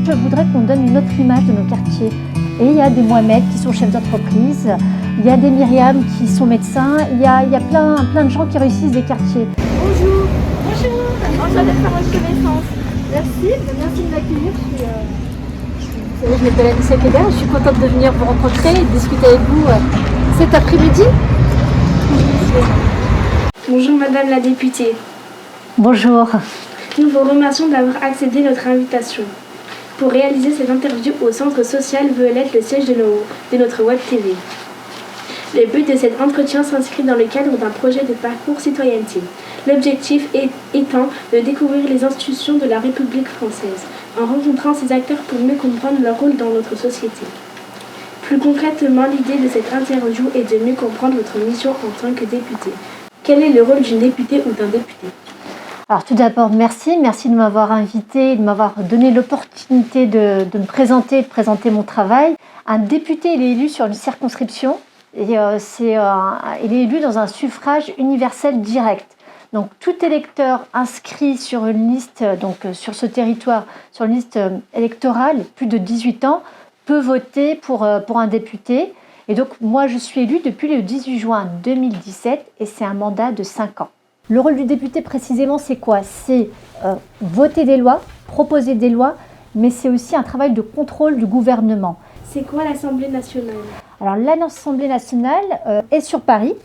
Je voudrais qu'on donne une autre image de nos quartiers. Et il y a des Mohamed qui sont chefs d'entreprise, il y a des Myriam qui sont médecins, il y a plein de gens qui réussissent des quartiers. Bonjour. Bonjour. Enchanté de faire votre connaissance. Merci de m'accueillir. Je m'appelle Anissa Keder, je suis contente de venir vous rencontrer et de discuter avec vous cet après-midi. Bonjour Madame la députée. Bonjour. Nous vous remercions d'avoir accepté notre invitation pour réaliser cette interview au Centre social Violette, le siège de notre Web TV. Le but de cet entretien s'inscrit dans le cadre d'un projet de parcours citoyenneté. L'objectif étant de découvrir les institutions de la République française, en rencontrant ces acteurs pour mieux comprendre leur rôle dans notre société. Plus concrètement, l'idée de cette interview est de mieux comprendre votre mission en tant que député. Quel est le rôle d'une députée ou d'un député ? Alors tout d'abord, merci de m'avoir invité, de m'avoir donné l'opportunité de me présenter, de présenter mon travail. Un député, il est élu sur une circonscription et il est élu dans un suffrage universel direct. Donc tout électeur inscrit sur une liste, sur ce territoire, sur une liste électorale, plus de 18 ans, peut voter pour un député. Et donc moi je suis élue depuis le 18 juin 2017 et c'est un mandat de 5 ans. Le rôle du député précisément c'est quoi ? C'est voter des lois, proposer des lois, mais c'est aussi un travail de contrôle du gouvernement. C'est quoi l'Assemblée nationale ? Alors l'Assemblée nationale est sur Paris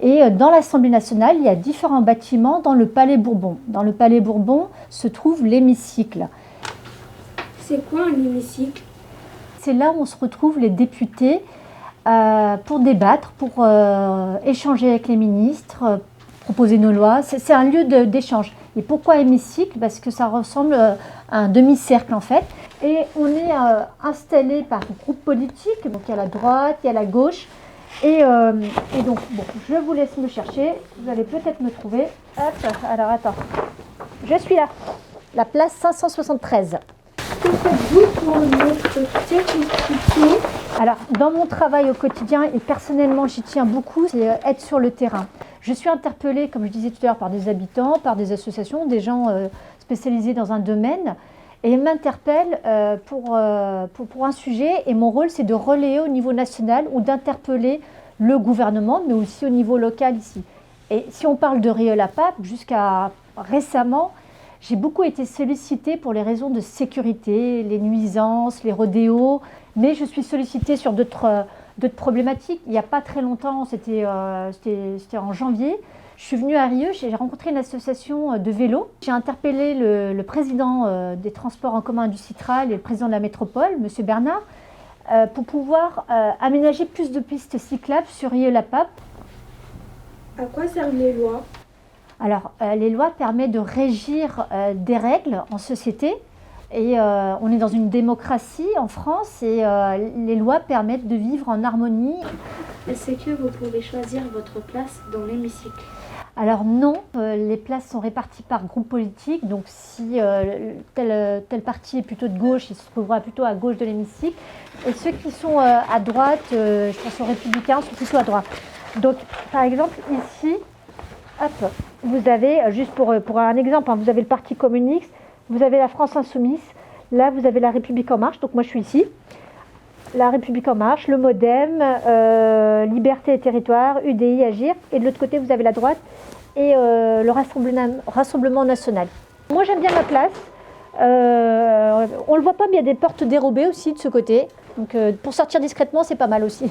et dans l'Assemblée nationale il y a différents bâtiments dans le Palais Bourbon. Dans le Palais Bourbon se trouve l'hémicycle. C'est quoi un hémicycle ? C'est là où on se retrouve les députés pour débattre, pour échanger avec les ministres, proposer nos lois. C'est un lieu d'échange. Et pourquoi hémicycle ? Parce que ça ressemble à un demi-cercle en fait. Et on est installé par groupe politique. Donc il y a la droite, il y a la gauche. Et donc, bon, je vous laisse me chercher. Vous allez peut-être me trouver. Hop, alors attends. Je suis là. La place 573. Que faites-vous pour notre circonscription ? Alors, dans mon travail au quotidien, et personnellement j'y tiens beaucoup, c'est être sur le terrain. Je suis interpellée, comme je disais tout à l'heure, par des habitants, par des associations, des gens spécialisés dans un domaine, et ils m'interpellent pour un sujet, et mon rôle c'est de relayer au niveau national ou d'interpeller le gouvernement, mais aussi au niveau local ici. Et si on parle de Rieux-la-Pape, jusqu'à récemment, j'ai beaucoup été sollicitée pour les raisons de sécurité, les nuisances, les rodéos, mais je suis sollicitée sur d'autres problématiques. Il n'y a pas très longtemps, c'était en janvier, je suis venue à Rieux, j'ai rencontré une association de vélo. J'ai interpellé le président des transports en commun du Citral et le président de la métropole, M. Bernard, pour pouvoir aménager plus de pistes cyclables sur Rieux-la-Pape. À quoi servent les lois ? Alors, les lois permettent de régir des règles en société et on est dans une démocratie en France et les lois permettent de vivre en harmonie. Est-ce que vous pouvez choisir votre place dans l'hémicycle ? Alors non, les places sont réparties par groupe politique, donc si tel parti est plutôt de gauche, il se trouvera plutôt à gauche de l'hémicycle et ceux qui sont à droite, je pense aux Républicains, sont plutôt à droite. Donc par exemple ici, hop, vous avez, juste pour un exemple, vous avez le Parti communiste, vous avez la France insoumise, là vous avez la République en marche, donc moi je suis ici, la République en marche, le MoDem, Liberté et Territoire, UDI, Agir, et de l'autre côté vous avez la droite et le Rassemblement national. Moi j'aime bien ma place, on ne le voit pas mais il y a des portes dérobées aussi de ce côté, donc pour sortir discrètement c'est pas mal aussi.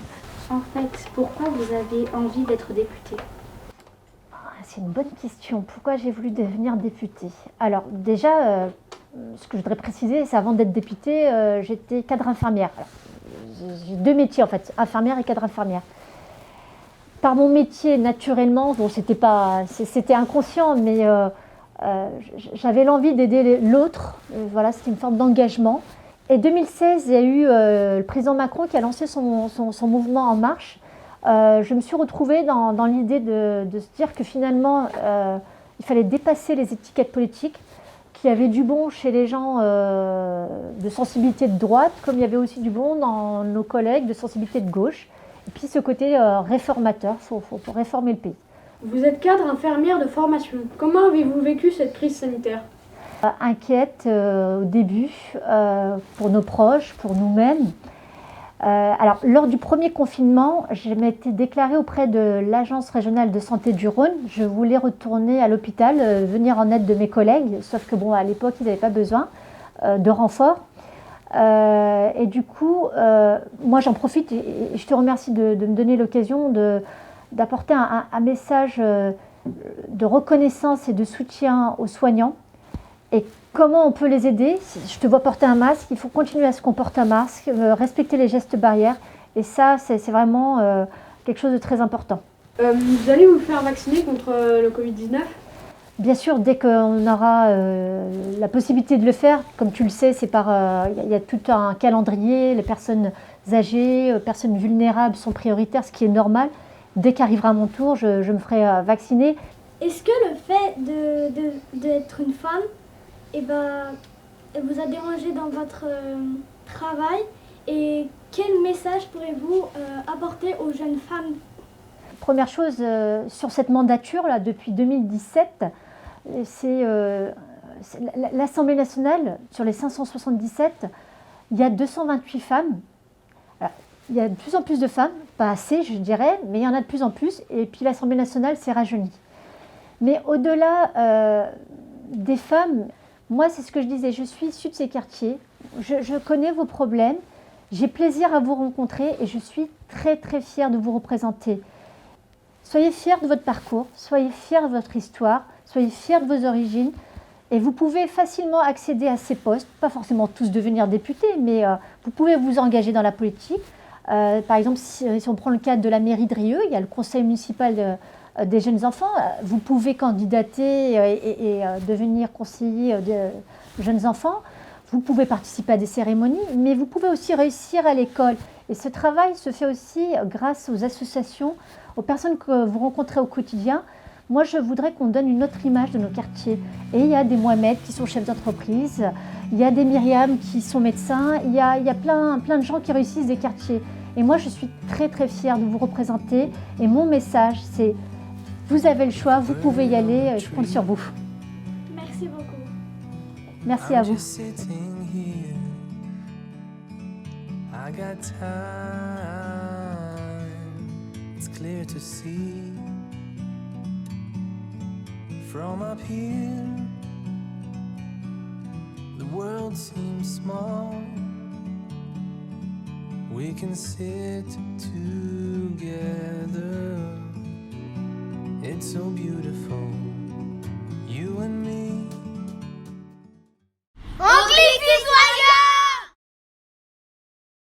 En fait, pourquoi vous avez envie d'être député ? C'est une bonne question. Pourquoi j'ai voulu devenir députée ? Alors déjà, ce que je voudrais préciser, c'est avant d'être députée, j'étais cadre infirmière. Alors, j'ai deux métiers en fait, infirmière et cadre infirmière. Par mon métier, naturellement, bon, c'était inconscient, mais j'avais l'envie d'aider l'autre. Voilà, c'était une forme d'engagement. Et 2016, il y a eu le président Macron qui a lancé son mouvement En Marche. Je me suis retrouvée dans l'idée de se dire que finalement, il fallait dépasser les étiquettes politiques, qu'il y avait du bon chez les gens de sensibilité de droite, comme il y avait aussi du bon dans nos collègues de sensibilité de gauche. Et puis ce côté réformateur, il faut réformer le pays. Vous êtes cadre infirmière de formation. Comment avez-vous vécu cette crise sanitaire ? Inquiète au début pour nos proches, pour nous-mêmes. Alors, lors du premier confinement, je m'étais déclarée auprès de l'Agence régionale de santé du Rhône. Je voulais retourner à l'hôpital, venir en aide de mes collègues, sauf que bon, à l'époque, ils n'avaient pas besoin de renfort. Et du coup, moi j'en profite et je te remercie de me donner l'occasion d'apporter un message de reconnaissance et de soutien aux soignants. Et comment on peut les aider? Je te vois porter un masque, il faut continuer à ce qu'on porte un masque, respecter les gestes barrières. Et ça, c'est vraiment quelque chose de très important. Vous allez vous faire vacciner contre le Covid-19? Bien sûr, dès qu'on aura la possibilité de le faire, comme tu le sais, il y a tout un calendrier, les personnes âgées, personnes vulnérables sont prioritaires, ce qui est normal. Dès qu'arrivera mon tour, je me ferai vacciner. Est-ce que le fait d'être une femme, vous a dérangé dans votre travail? Et quel message pourrez-vous apporter aux jeunes femmes? Première chose, sur cette mandature-là, depuis 2017, c'est l'Assemblée nationale, sur les 577, il y a 228 femmes. Alors, il y a de plus en plus de femmes, pas assez je dirais, mais il y en a de plus en plus. Et puis l'Assemblée nationale s'est rajeunie. Mais au-delà des femmes, moi c'est ce que je disais, je suis issue de ces quartiers, je connais vos problèmes, j'ai plaisir à vous rencontrer et je suis très très fière de vous représenter. Soyez fiers de votre parcours, soyez fiers de votre histoire, soyez fiers de vos origines et vous pouvez facilement accéder à ces postes, pas forcément tous devenir députés, mais vous pouvez vous engager dans la politique. Par exemple, si on prend le cadre de la mairie de Rieux, il y a le conseil municipal des jeunes enfants. Vous pouvez candidater et devenir conseiller de jeunes enfants. Vous pouvez participer à des cérémonies, mais vous pouvez aussi réussir à l'école. Et ce travail se fait aussi grâce aux associations, aux personnes que vous rencontrez au quotidien. Moi, je voudrais qu'on donne une autre image de nos quartiers. Et il y a des Mohamed qui sont chefs d'entreprise, il y a des Myriam qui sont médecins, il y a plein de gens qui réussissent des quartiers. Et moi, je suis très très fière de vous représenter. Et mon message, c'est vous avez le choix, vous pouvez y aller, je compte sur vous. Merci beaucoup. Merci à vous. I got time, it's clear to see from up here the world seems small, we can sit together, it's so beautiful.